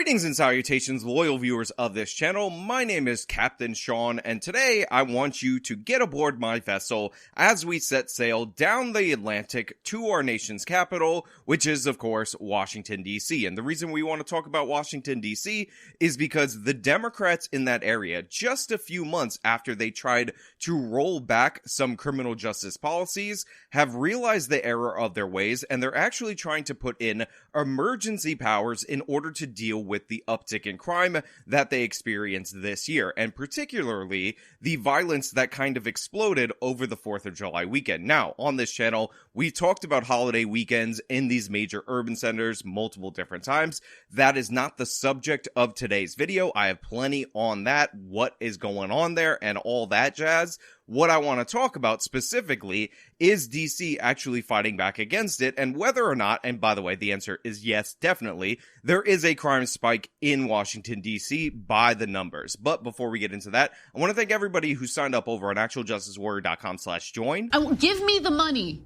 Greetings and salutations, loyal viewers of this channel. My name is Captain Sean, and today I want you to get aboard my vessel as we set sail down the Atlantic to our nation's capital, which is, of course, Washington, D.C. And the reason we want to talk about Washington, D.C. is because the Democrats in that area, just a few months after they tried to roll back some criminal justice policies, have realized the error of their ways, and they're actually trying to put in emergency powers in order to deal with the uptick in crime that they experienced this year, and particularly the violence that kind of exploded over the 4th of July weekend. Now, on this channel, we've talked about holiday weekends in these major urban centers multiple different times. That is not the subject of today's video. I have plenty on that, what is going on there, and all that jazz. What I want to talk about specifically is DC actually fighting back against it, and whether or not, and by the way, the answer is yes, definitely, there is a crime spike in Washington, D.C. by the numbers. But before we get into that, I want to thank everybody who signed up over on actualjusticewarrior.com/join. Give me the money.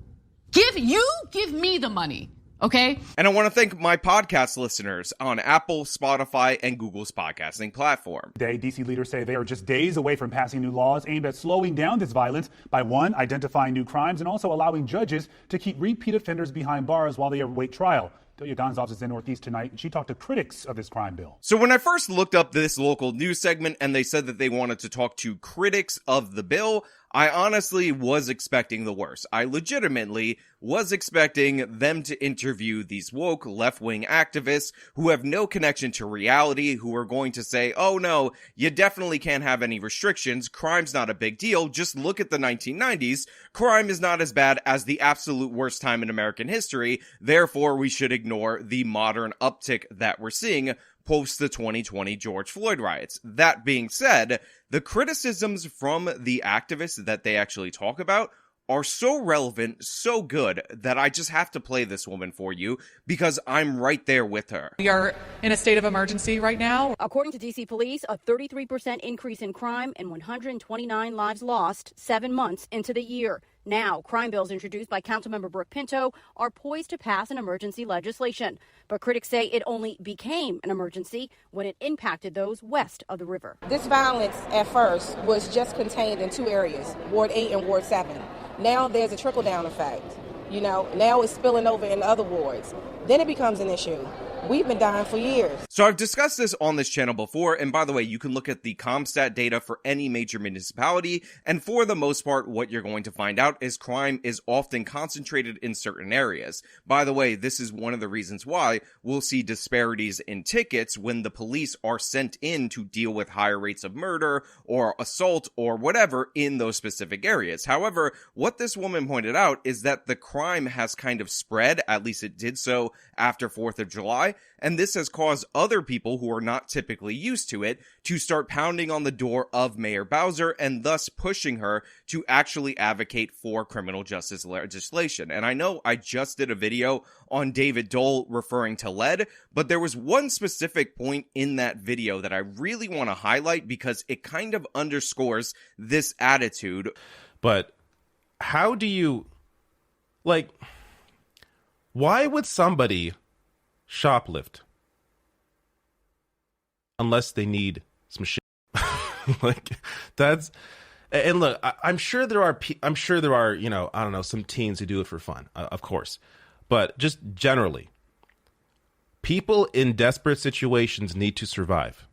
Give me the money. Okay. And I want to thank my podcast listeners on Apple, Spotify, and Google's podcasting platform. Today, D.C. leaders say they are just days away from passing new laws aimed at slowing down this violence by, one, identifying new crimes and also allowing judges to keep repeat offenders behind bars while they await trial. Delia Gonzalez is in Northeast tonight, and she talked to critics of this crime bill. So when I first looked up this local news segment and they said that they wanted to talk to critics of the bill, I honestly was expecting the worst. I legitimately was expecting them to interview these woke left-wing activists who have no connection to reality, who are going to say, oh no, you definitely can't have any restrictions, crime's not a big deal, just look at the 1990s, crime is not as bad as the absolute worst time in American history, therefore we should ignore the modern uptick that we're seeing post the 2020 George Floyd riots. That being said, the criticisms from the activists that they actually talk about are so relevant, so good, that I just have to play this woman for you because I'm right there with her. We are in a state of emergency right now. According to D.C. police, a 33% increase in crime and 129 lives lost 7 months into the year. Now, crime bills introduced by Councilmember Brooke Pinto are poised to pass an emergency legislation. But critics say it only became an emergency when it impacted those west of the river. This violence at first was just contained in two areas, Ward 8 and Ward 7. Now there's a trickle-down effect. Now it's spilling over in other wards. Then it becomes an issue. We've been dying for years. So I've discussed this on this channel before, and by the way, you can look at the CompStat data for any major municipality, and for the most part, what you're going to find out is crime is often concentrated in certain areas. By the way, this is one of the reasons why we'll see disparities in tickets when the police are sent in to deal with higher rates of murder or assault or whatever in those specific areas. However, what this woman pointed out is that the crime has kind of spread, at least it did so after 4th of July, and this has caused other people who are not typically used to it to start pounding on the door of Mayor Bowser and thus pushing her to actually advocate for criminal justice legislation. And I know I just did a video on David Dole referring to lead, but there was one specific point in that video that I really want to highlight because it kind of underscores this attitude. But how do you, why would somebody shoplift unless they need some shit? And look, I'm sure there are I don't know, some teens who do it for fun, of course, but just generally, people in desperate situations need to survive.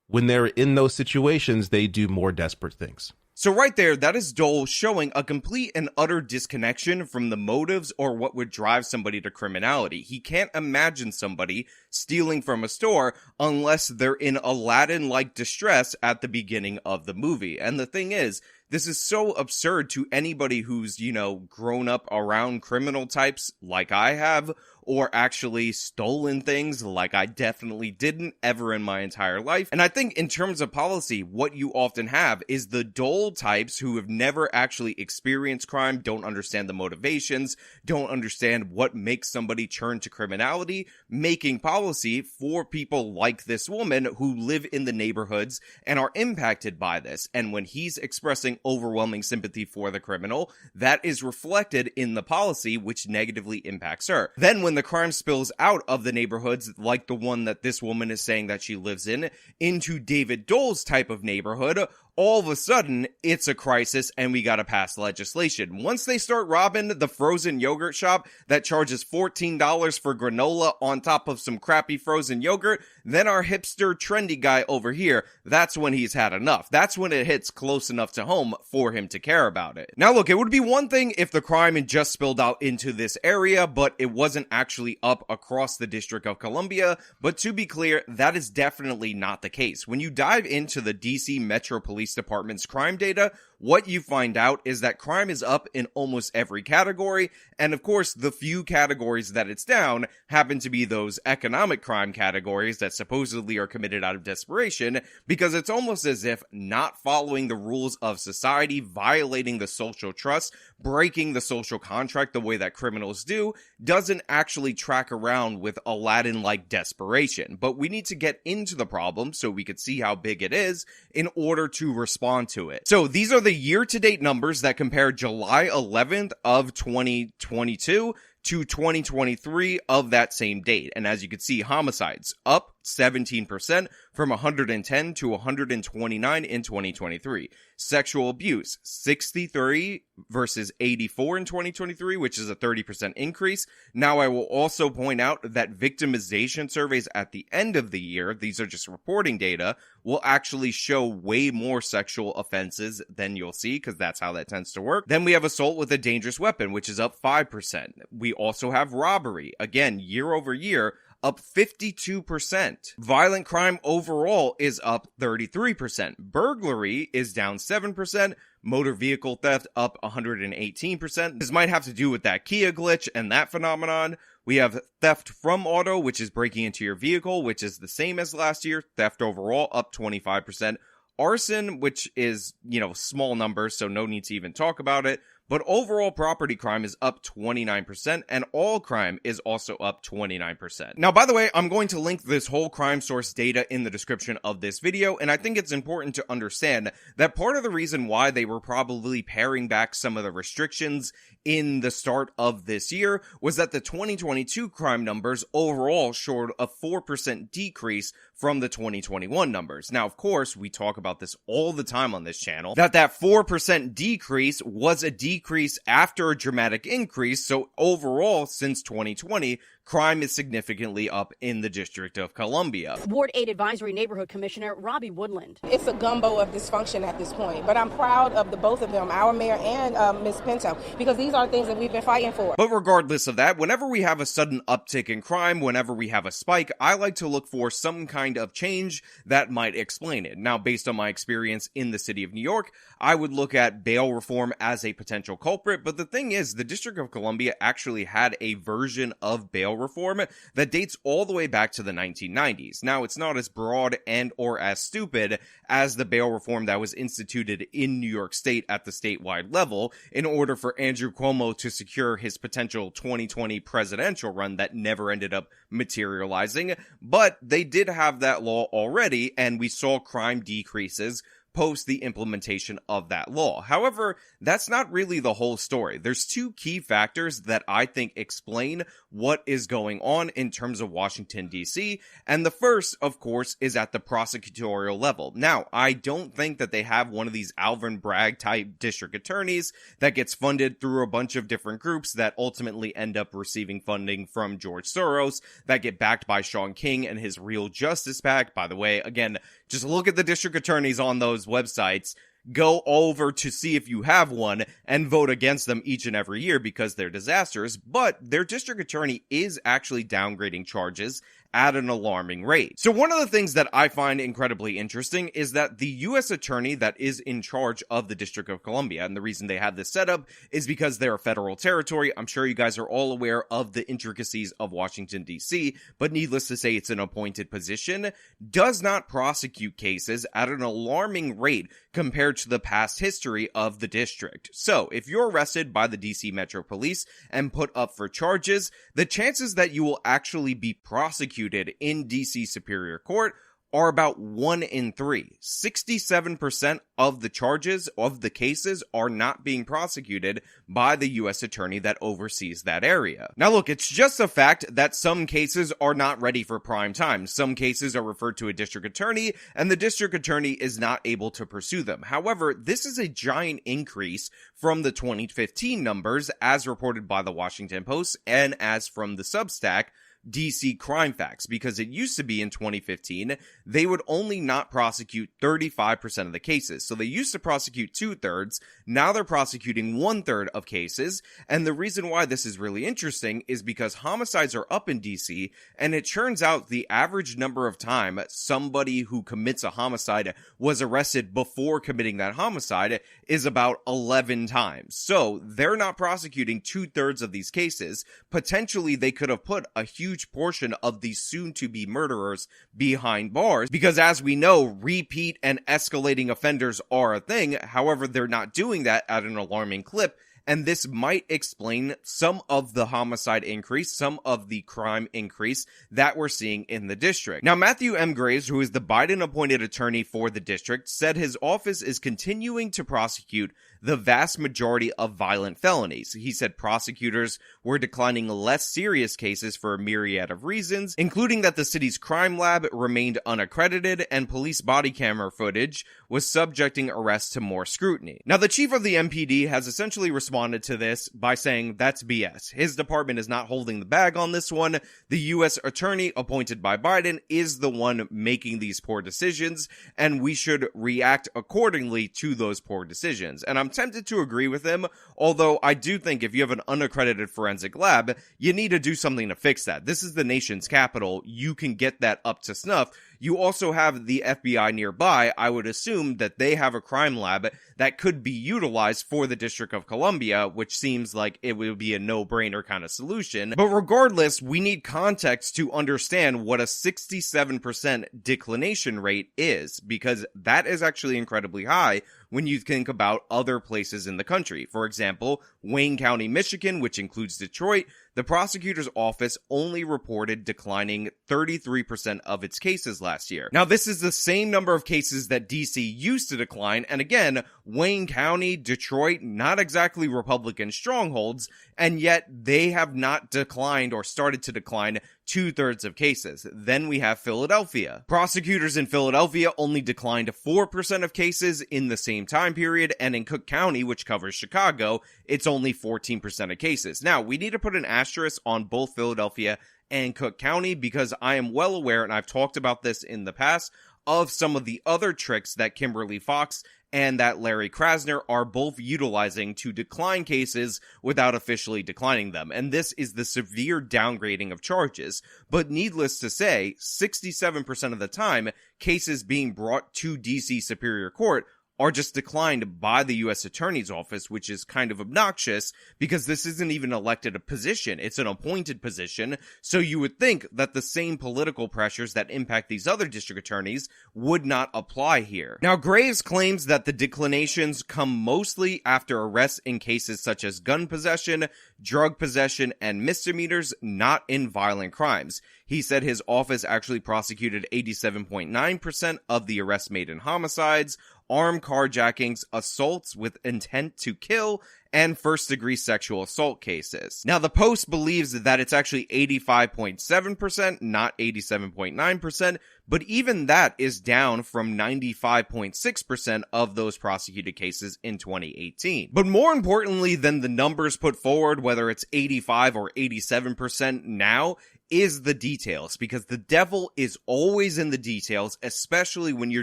When they're in those situations, they do more desperate things. So right there, that is Dole showing a complete and utter disconnection from the motives or what would drive somebody to criminality. He can't imagine somebody stealing from a store unless they're in Aladdin-like distress at the beginning of the movie. And the thing is, this is so absurd to anybody who's, grown up around criminal types like I have, or actually stolen things like I definitely didn't ever in my entire life. And I think in terms of policy, what you often have is the Dole types who have never actually experienced crime, don't understand the motivations, don't understand what makes somebody turn to criminality, making policy for people like this woman who live in the neighborhoods and are impacted by this. And when he's expressing overwhelming sympathy for the criminal, that is reflected in the policy, which negatively impacts her. Then when when the crime spills out of the neighborhoods, like the one that this woman is saying that she lives in, into David Dole's type of neighborhood, all of a sudden, it's a crisis and we gotta pass legislation. Once they start robbing the frozen yogurt shop that charges $14 for granola on top of some crappy frozen yogurt, then our hipster trendy guy over here, that's when he's had enough. That's when it hits close enough to home for him to care about it. Now look, it would be one thing if the crime had just spilled out into this area, but it wasn't actually up across the District of Columbia. But to be clear, that is definitely not the case. When you dive into the DC Metro Police Department's crime data, what you find out is that crime is up in almost every category, and of course, the few categories that it's down happen to be those economic crime categories that supposedly are committed out of desperation, because it's almost as if not following the rules of society, violating the social trust, breaking the social contract the way that criminals do, doesn't actually track around with Aladdin-like desperation. But we need to get into the problem so we could see how big it is in order to respond to it. So these are the year-to-date numbers that compare July 11th of 2022 to 2023 of that same date. And as you can see, homicides up 17% from 110 to 129 in 2023. Sexual abuse, 63 versus 84 in 2023, which is a 30% increase. Now, I will also point out that victimization surveys at the end of the year, these are just reporting data, will actually show way more sexual offenses than you'll see, because that's how that tends to work. Then we have assault with a dangerous weapon, which is up 5%. We also have robbery, again, year over year, up 52%. Violent crime overall is up 33%. Burglary is down 7%. Motor vehicle theft up 118%. This might have to do with that Kia glitch and that phenomenon. We have theft from auto, which is breaking into your vehicle, which is the same as last year. Theft overall up 25%. Arson, which is, small numbers, so no need to even talk about it. But overall property crime is up 29%, and all crime is also up 29%. Now, by the way, I'm going to link this whole crime source data in the description of this video, and I think it's important to understand that part of the reason why they were probably paring back some of the restrictions in the start of this year was that the 2022 crime numbers overall showed a 4% decrease from the 2021 numbers. Now, of course, we talk about this all the time on this channel, that 4% decrease was a decrease after a dramatic increase. So overall, since 2020, crime is significantly up in the District of Columbia. Ward 8 Advisory Neighborhood Commissioner Robbie Woodland. It's a gumbo of dysfunction at this point, but I'm proud of the both of them, our mayor and Ms. Pinto, because these are things that we've been fighting for. But regardless of that, whenever we have a sudden uptick in crime, whenever we have a spike, I like to look for some kind of change that might explain it. Now, based on my experience in the city of New York, I would look at bail reform as a potential culprit, but the thing is, the District of Columbia actually had a version of bail reform that dates all the way back to the 1990s. Now, it's not as broad and or as stupid as the bail reform that was instituted in New York State at the statewide level in order for Andrew Cuomo to secure his potential 2020 presidential run that never ended up materializing, but they did have that law already, and we saw crime decreases post the implementation of that law. However, that's not really the whole story. There's two key factors that I think explain what is going on in terms of Washington, D.C., and the first, of course, is at the prosecutorial level. Now, I don't think that they have one of these Alvin Bragg type district attorneys that gets funded through a bunch of different groups that ultimately end up receiving funding from George Soros, that get backed by Sean King and his Real Justice PAC. By the way, again, just look at the district attorneys on those websites, go over to see if you have one, and vote against them each and every year because they're disasters. But their district attorney is actually downgrading charges at an alarming rate. So one of the things that I find incredibly interesting is that the U.S. attorney that is in charge of the District of Columbia, and the reason they have this set up is because they're a federal territory. I'm sure you guys are all aware of the intricacies of Washington, D.C., but needless to say, it's an appointed position, does not prosecute cases at an alarming rate compared to the past history of the district. So if you're arrested by the D.C. Metro Police and put up for charges, the chances that you will actually be prosecuted in DC Superior Court are about 1 in 3. 67% of the charges of the cases are not being prosecuted by the U.S. attorney that oversees that area. Now look, it's just a fact that some cases are not ready for prime time. Some cases are referred to a district attorney, and the district attorney is not able to pursue them. However, this is a giant increase from the 2015 numbers as reported by the Washington Post and as from the Substack DC Crime Facts, because it used to be in 2015, they would only not prosecute 35% of the cases. So they used to prosecute 2/3, now they're prosecuting 1/3 of cases, and the reason why this is really interesting is because homicides are up in DC, and it turns out the average number of time somebody who commits a homicide was arrested before committing that homicide is about 11 times. So they're not prosecuting 2/3 of these cases. Potentially they could have put a huge portion of these soon-to-be murderers behind bars, because as we know, repeat and escalating offenders are a thing. However, they're not doing that at an alarming clip, and this might explain some of the homicide increase, some of the crime increase that we're seeing in the district. Now, Matthew M. Graves, who is the Biden-appointed attorney for the district, said his office is continuing to prosecute the vast majority of violent felonies. He said prosecutors were declining less serious cases for a myriad of reasons, including that the city's crime lab remained unaccredited and police body camera footage was subjecting arrests to more scrutiny. Now, the chief of the MPD has essentially responded to this by saying that's BS. His department is not holding the bag on this one. The U.S. attorney appointed by Biden is the one making these poor decisions, and we should react accordingly to those poor decisions. And I'm tempted to agree with him, although I do think if you have an unaccredited forensic lab, you need to do something to fix that. This is the nation's capital. You can get that up to snuff. You also have the FBI nearby. I would assume that they have a crime lab that could be utilized for the District of Columbia, which seems like it would be a no-brainer kind of solution. But regardless, we need context to understand what a 67% declination rate is, because that is actually incredibly high when you think about other places in the country. For example, Wayne County, Michigan, which includes Detroit, the prosecutor's office only reported declining 33% of its cases last year. Now, this is the same number of cases that DC used to decline, and again, Wayne County, Detroit, not exactly Republican strongholds, and yet they have not declined or started to decline 2/3 of cases. Then we have Philadelphia. Prosecutors in Philadelphia only declined 4% of cases in the same time period, and in Cook County, which covers Chicago, it's only 14% of cases. Now, we need to put an asterisk on both Philadelphia and Cook County, because I am well aware, and I've talked about this in the past, of some of the other tricks that Kimberly Fox and that Larry Krasner are both utilizing to decline cases without officially declining them. And this is the severe downgrading of charges. But needless to say, 67% of the time, cases being brought to DC Superior Court are just declined by the U.S. Attorney's Office, which is kind of obnoxious because this isn't even elected a position. It's an appointed position. So you would think that the same political pressures that impact these other district attorneys would not apply here. Now, Graves claims that the declinations come mostly after arrests in cases such as gun possession, drug possession, and misdemeanors, not in violent crimes. He said his office actually prosecuted 87.9% of the arrests made in homicides, armed carjackings, assaults with intent to kill, and first-degree sexual assault cases. Now, the Post believes that it's actually 85.7%, not 87.9%, but even that is down from 95.6% of those prosecuted cases in 2018. But more importantly than the numbers put forward, whether it's 85 or 87% now, is the details, because the devil is always in the details, especially when you're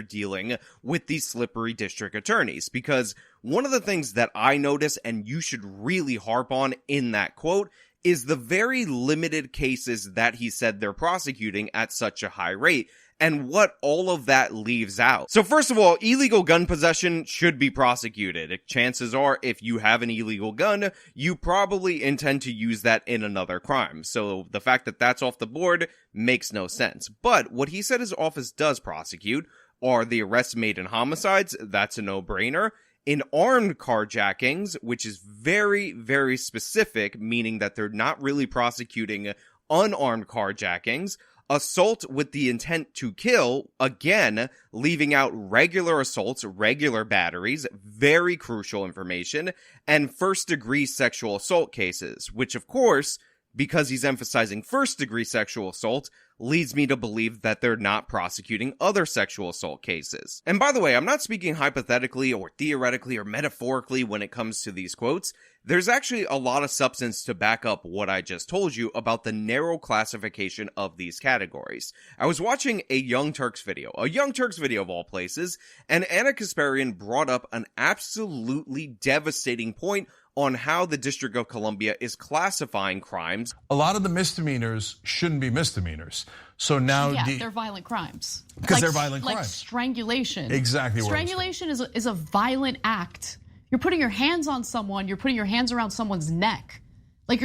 dealing with these slippery district attorneys. Because one of the things that I notice, and you should really harp on in that quote, is the very limited cases that he said they're prosecuting at such a high rate, and what all of that leaves out. So first of all, illegal gun possession should be prosecuted. Chances are, if you have an illegal gun, you probably intend to use that in another crime. So the fact that that's off the board makes no sense. But what he said his office does prosecute are the arrests made in homicides. That's a no-brainer. In armed carjackings, which is very, very specific, meaning that they're not really prosecuting unarmed carjackings, assault with the intent to kill, again, leaving out regular assaults, regular batteries, very crucial information, and first-degree sexual assault cases, which, of course, because he's emphasizing first-degree sexual assault, leads me to believe that they're not prosecuting other sexual assault cases. And by the way, I'm not speaking hypothetically or theoretically or metaphorically when it comes to these quotes. There's actually a lot of substance to back up what I just told you about the narrow classification of these categories. I was watching a Young Turks video of all places, and Ana Kasparian brought up an absolutely devastating point on how the District of Columbia is classifying crimes. A lot of the misdemeanors shouldn't be misdemeanors. So now they're violent crimes. Because they're violent crimes. Like strangulation. Exactly. Strangulation is a violent act. You're putting your hands on someone, you're putting your hands around someone's neck. Look,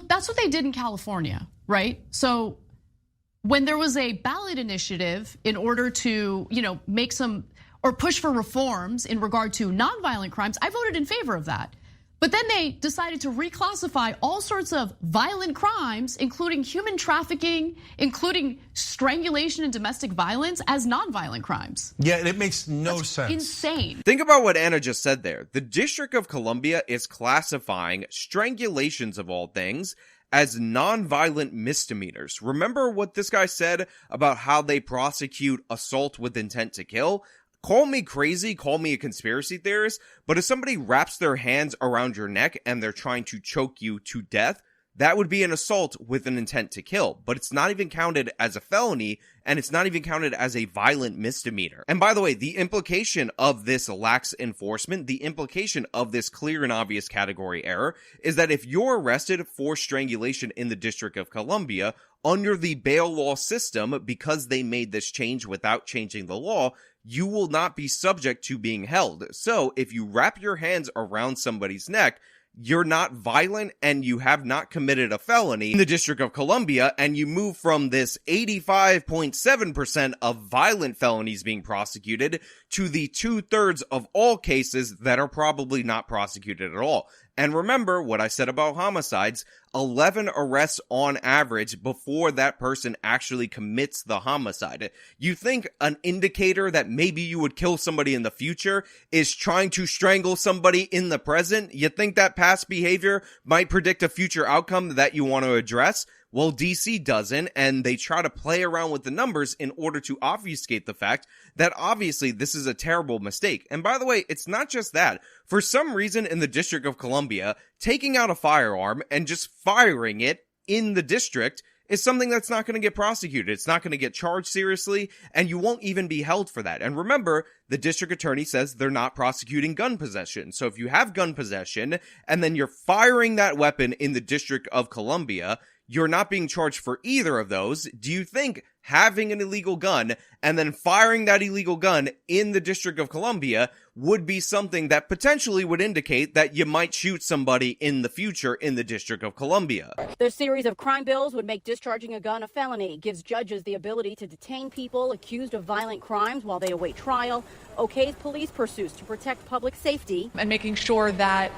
that's what they did in California, right? So when there was a ballot initiative in order to, make some or push for reforms in regard to nonviolent crimes, I voted in favor of that. But then they decided to reclassify all sorts of violent crimes, including human trafficking, including strangulation and domestic violence, as nonviolent crimes. Yeah, it makes no sense. Insane. Think about what Anna just said there. The District of Columbia is classifying strangulations of all things as nonviolent misdemeanors. Remember what this guy said about how they prosecute assault with intent to kill? Call me crazy, call me a conspiracy theorist, but if somebody wraps their hands around your neck and they're trying to choke you to death, that would be an assault with an intent to kill. But it's not even counted as a felony, and it's not even counted as a violent misdemeanor. And by the way, the implication of this lax enforcement, the implication of this clear and obvious category error, is that if you're arrested for strangulation in the District of Columbia, under the bail law system, because they made this change without changing the law, you will not be subject to being held. So if you wrap your hands around somebody's neck, you're not violent and you have not committed a felony in the District of Columbia, and you move from this 85.7% of violent felonies being prosecuted to the 2/3 of all cases that are probably not prosecuted at all. And remember what I said about homicides, 11 arrests on average before that person actually commits the homicide. You think an indicator that maybe you would kill somebody in the future is trying to strangle somebody in the present? You think that past behavior might predict a future outcome that you want to address? Well, DC doesn't, and they try to play around with the numbers in order to obfuscate the fact that obviously this is a terrible mistake. And by the way, it's not just that. For some reason in the District of Columbia, taking out a firearm and just firing it in the district is something that's not going to get prosecuted. It's not going to get charged seriously, and you won't even be held for that. And remember, the district attorney says they're not prosecuting gun possession. So if you have gun possession and then you're firing that weapon in the District of Columbia, you're not being charged for either of those. Do you think having an illegal gun and then firing that illegal gun in the District of Columbia would be something that potentially would indicate that you might shoot somebody in the future in the District of Columbia? The series of crime bills would make discharging a gun a felony, gives judges the ability to detain people accused of violent crimes while they await trial, okays police pursuits to protect public safety, and making sure that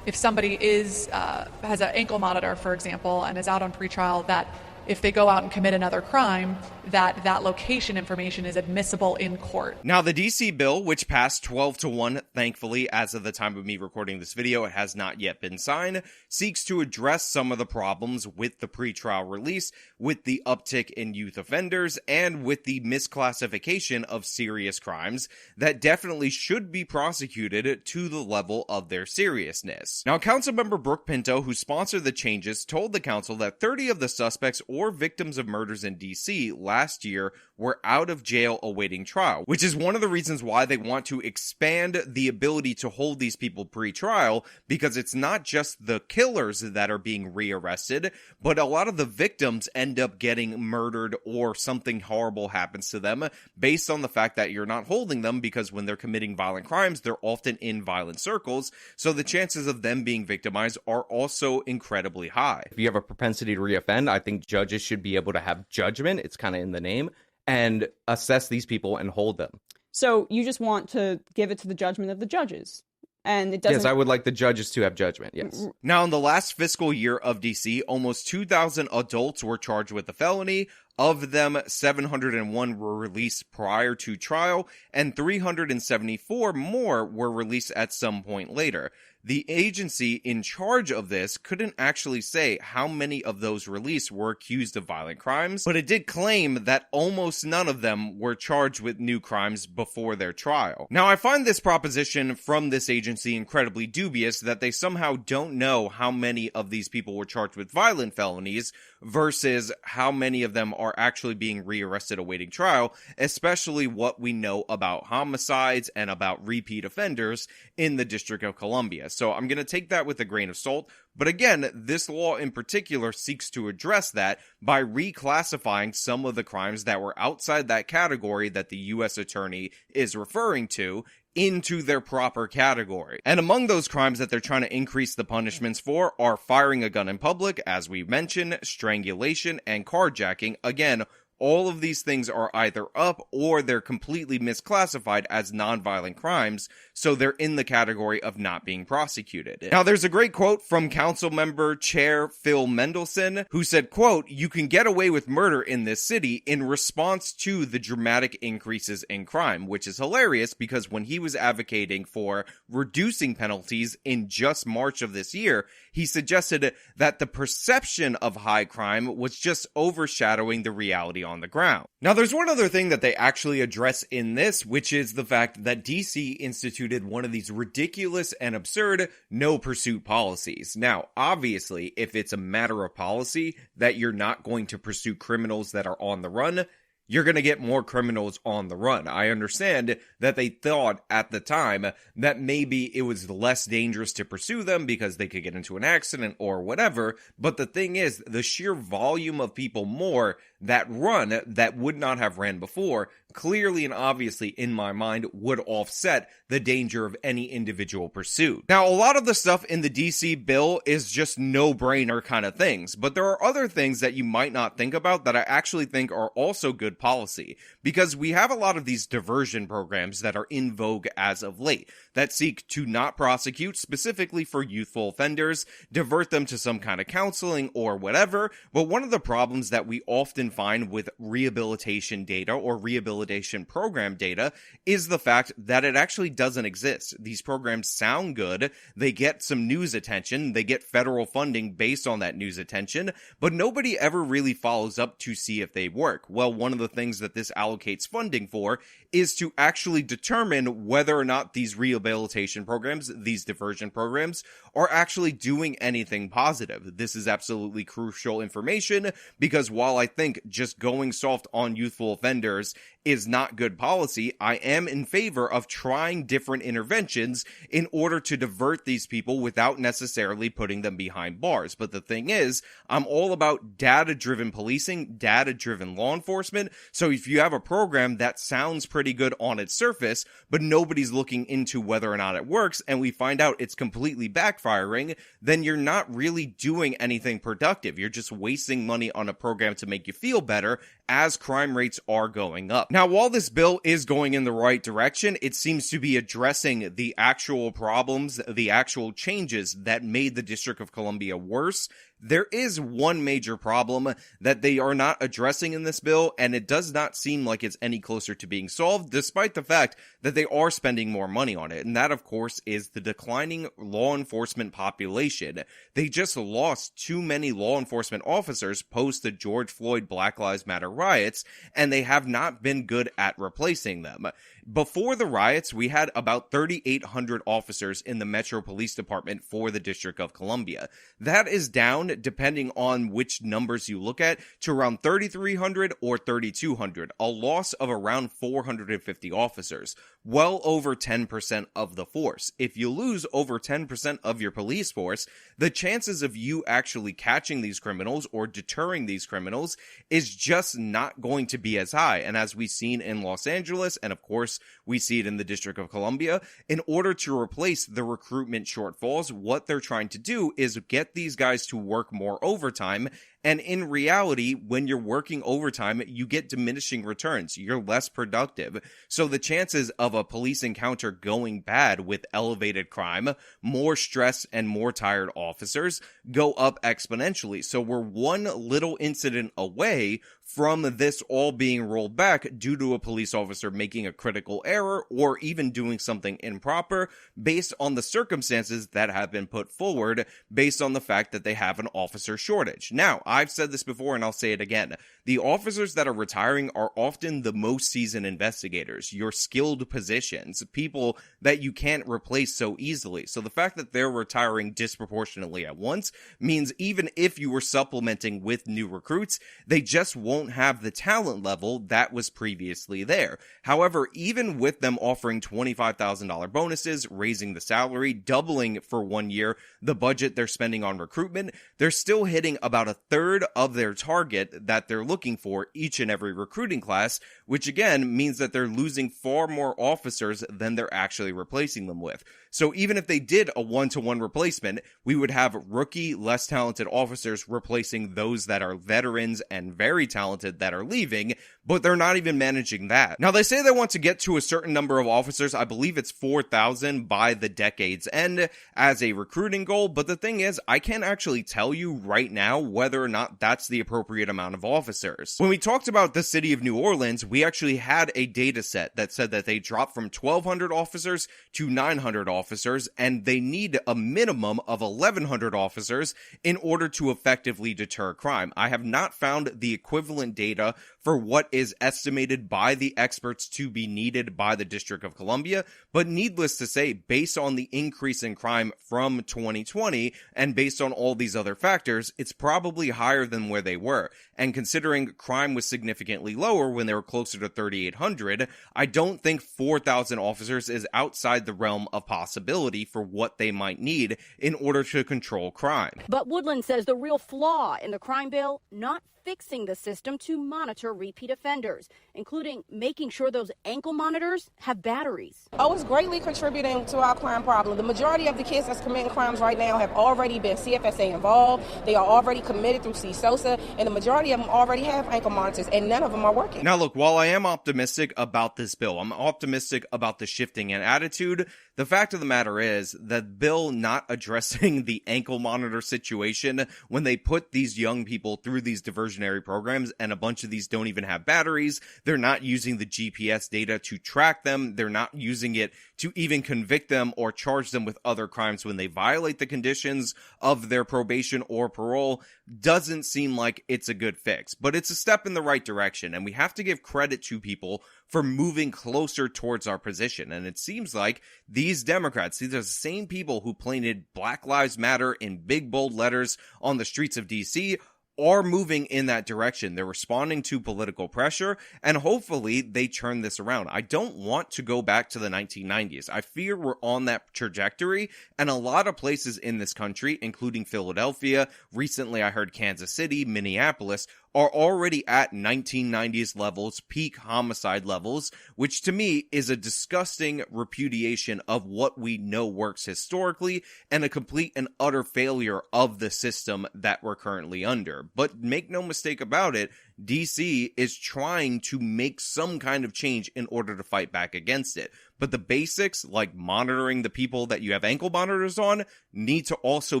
if somebody has an ankle monitor, for example, and is out on pretrial, that if they go out and commit another crime, that location information is admissible in court. Now, the DC bill, which passed 12-1, thankfully, as of the time of me recording this video, it has not yet been signed, seeks to address some of the problems with the pretrial release, with the uptick in youth offenders, and with the misclassification of serious crimes that definitely should be prosecuted to the level of their seriousness. Now, Councilmember Brooke Pinto, who sponsored the changes, told the council that 30 of the suspects or victims of murders in DC last year were out of jail awaiting trial, which is one of the reasons why they want to expand the ability to hold these people pre-trial, because it's not just the killers that are being rearrested, but a lot of the victims end up getting murdered or something horrible happens to them based on the fact that you're not holding them, because when they're committing violent crimes, they're often in violent circles, so the chances of them being victimized are also incredibly high. If you have a propensity to reoffend, I think judges should be able to have judgment, it's kind of in the name, and assess these people and hold them. So you just want to give it to the judgment of the judges? And it doesn't. Yes, I would like the judges to have judgment, yes. Now, in the last fiscal year of DC, almost 2,000 adults were charged with a felony. Of them, 701 were released prior to trial, and 374 more were released at some point later. The agency in charge of this couldn't actually say how many of those released were accused of violent crimes, but it did claim that almost none of them were charged with new crimes before their trial. Now, I find this proposition from this agency incredibly dubious, that they somehow don't know how many of these people were charged with violent felonies versus how many of them are actually being rearrested awaiting trial, especially what we know about homicides and about repeat offenders in the District of Columbia. So I'm going to take that with a grain of salt. But again, this law in particular seeks to address that by reclassifying some of the crimes that were outside that category that the U.S. Attorney is referring to into their proper category. And among those crimes that they're trying to increase the punishments for are firing a gun in public, as we mentioned, strangulation, and carjacking. Again, all of these things are either up or they're completely misclassified as nonviolent crimes, so they're in the category of not being prosecuted. Now, there's a great quote from Council Member Chair Phil Mendelson, who said, quote, "You can get away with murder in this city in response to the dramatic increases in crime," which is hilarious because when he was advocating for reducing penalties in just March of this year, he suggested that the perception of high crime was just overshadowing the reality on the ground. Now, there's one other thing that they actually address in this, which is the fact that DC instituted one of these ridiculous and absurd no pursuit policies. Now, obviously, if it's a matter of policy that you're not going to pursue criminals that are on the run, you're going to get more criminals on the run. I understand that they thought at the time that maybe it was less dangerous to pursue them because they could get into an accident or whatever. But the thing is, the sheer volume of people more that run that would not have ran before, clearly and obviously in my mind, would offset the danger of any individual pursuit. Now, a lot of the stuff in the DC bill is just no-brainer kind of things, but there are other things that you might not think about that I actually think are also good policy, because we have a lot of these diversion programs that are in vogue as of late that seek to not prosecute specifically for youthful offenders, divert them to some kind of counseling or whatever. But one of the problems that we often find with rehabilitation data or rehabilitation program data is the fact that it actually doesn't exist. These programs sound good, they get some news attention, they get federal funding based on that news attention, but nobody ever really follows up to see if they work. Well, one of the things that this allocates funding for is to actually determine whether or not these rehabilitation programs, these diversion programs, are actually doing anything positive. This is absolutely crucial information, because while I think just going soft on youthful offenders is not good policy, I am in favor of trying different interventions in order to divert these people without necessarily putting them behind bars. But the thing is, I'm all about data-driven policing, data-driven law enforcement. So if you have a program that sounds pretty good on its surface, but nobody's looking into whether or not it works, and we find out it's completely backfiring, then you're not really doing anything productive. You're just wasting money on a program to make you feel better as crime rates are going up. Now, while this bill is going in the right direction, it seems to be addressing the actual problems, the actual changes that made the District of Columbia worse. There is one major problem that they are not addressing in this bill, and it does not seem like it's any closer to being solved, despite the fact that they are spending more money on it. And that, of course, is the declining law enforcement population. They just lost too many law enforcement officers post the George Floyd Black Lives Matter riots, and they have not been good at replacing them. Before the riots, we had about 3,800 officers in the Metro Police Department for the District of Columbia. That is down, depending on which numbers you look at, to around 3,300 or 3,200, a loss of around 450 officers, well over 10% of the force. If you lose over 10% of your police force, the chances of you actually catching these criminals or deterring these criminals is just not going to be as high. And as we've seen in Los Angeles, and of course We see it in the District of Columbia. In order to replace the recruitment shortfalls, what they're trying to do is get these guys to work more overtime. And in reality, when you're working overtime, you get diminishing returns. You're less productive. So the chances of a police encounter going bad with elevated crime, more stress, and more tired officers go up exponentially. So we're one little incident away from this all being rolled back due to a police officer making a critical error or even doing something improper based on the circumstances that have been put forward based on the fact that they have an officer shortage. Now, I've said this before and I'll say it again. The officers that are retiring are often the most seasoned investigators, your skilled positions, people that you can't replace so easily. So the fact that they're retiring disproportionately at once means even if you were supplementing with new recruits, they just won't have the talent level that was previously there. However, even with them offering $25,000 bonuses, raising the salary, doubling for 1 year the budget they're spending on recruitment, they're still hitting about a third of their target that they're looking for each and every recruiting class, which again means that they're losing far more officers than they're actually replacing them with. So even if they did a one-to-one replacement, we would have rookie, less talented officers replacing those that are veterans and very talented that are leaving, but they're not even managing that. Now, they say they want to get to a certain number of officers. I believe it's 4,000 by the decade's end as a recruiting goal, but the thing is, I can't actually tell you right now whether or not that's the appropriate amount of officers. When we talked about the city of New Orleans, we actually had a data set that said that they dropped from 1,200 officers to 900 officers, and they need a minimum of 1,100 officers in order to effectively deter crime. I have not found the equivalent data for what is estimated by the experts to be needed by the District of Columbia, but needless to say, based on the increase in crime from 2020 and based on all these other factors, it's probably higher than where they were. And considering crime was significantly lower when they were closer to 3,800, I don't think 4,000 officers is outside the realm of possibility for what they might need in order to control crime. But Woodland says the real flaw in the crime bill, not fixing the system to monitor repeat offenders, including making sure those ankle monitors have batteries. Oh, it's greatly contributing to our crime problem. The majority of the kids that's committing crimes right now have already been CFSA involved. They are already committed through CSOSA, and the majority of them already have ankle monitors, and none of them are working. Now, look, while I am optimistic about this bill, I'm optimistic about the shifting in attitude. The fact of the matter is that bill not addressing the ankle monitor situation when they put these young people through these diversionary programs, and a bunch of these don't even have batteries. They're not using the GPS data to track them. They're not using it to even convict them or charge them with other crimes when they violate the conditions of their probation or parole. Doesn't seem like it's a good fix, but it's a step in the right direction, and we have to give credit to people for moving closer towards our position. And it seems like these Democrats, these are the same people who painted Black Lives Matter in big bold letters on the streets of DC, are moving in that direction. They're responding to political pressure, and hopefully they turn this around. I don't want to go back to the 1990s. I fear we're on that trajectory, and a lot of places in this country, including Philadelphia, recently I heard Kansas City, Minneapolis, are already at 1990s levels, peak homicide levels, which to me is a disgusting repudiation of what we know works historically and a complete and utter failure of the system that we're currently under. But make no mistake about it, DC is trying to make some kind of change in order to fight back against it. But the basics, like monitoring the people that you have ankle monitors on, need to also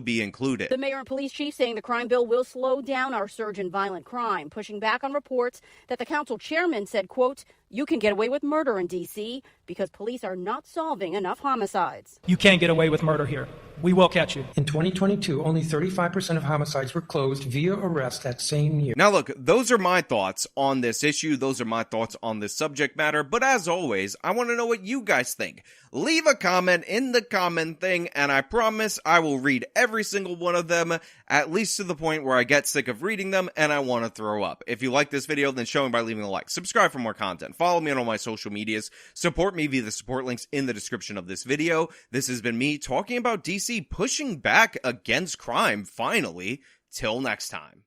be included. The mayor and police chief saying the crime bill will slow down our surge in violent crime, pushing back on reports that the council chairman said, quote, "You can get away with murder in D.C. because police are not solving enough homicides." You can't get away with murder here. We will catch you. In 2022, only 35% of homicides were closed via arrest that same year. Now look, those are my thoughts on this issue. Those are my thoughts on this subject matter. But as always, I want to know what you guys think. Leave a comment in the comment thing, and I promise I will read every single one of them, at least to the point where I get sick of reading them and I want to throw up. If you like this video, then show me by leaving a like. Subscribe for more content. Follow me on all my social medias. Support me via the support links in the description of this video. This has been me talking about DC pushing back against crime, finally. Till next time.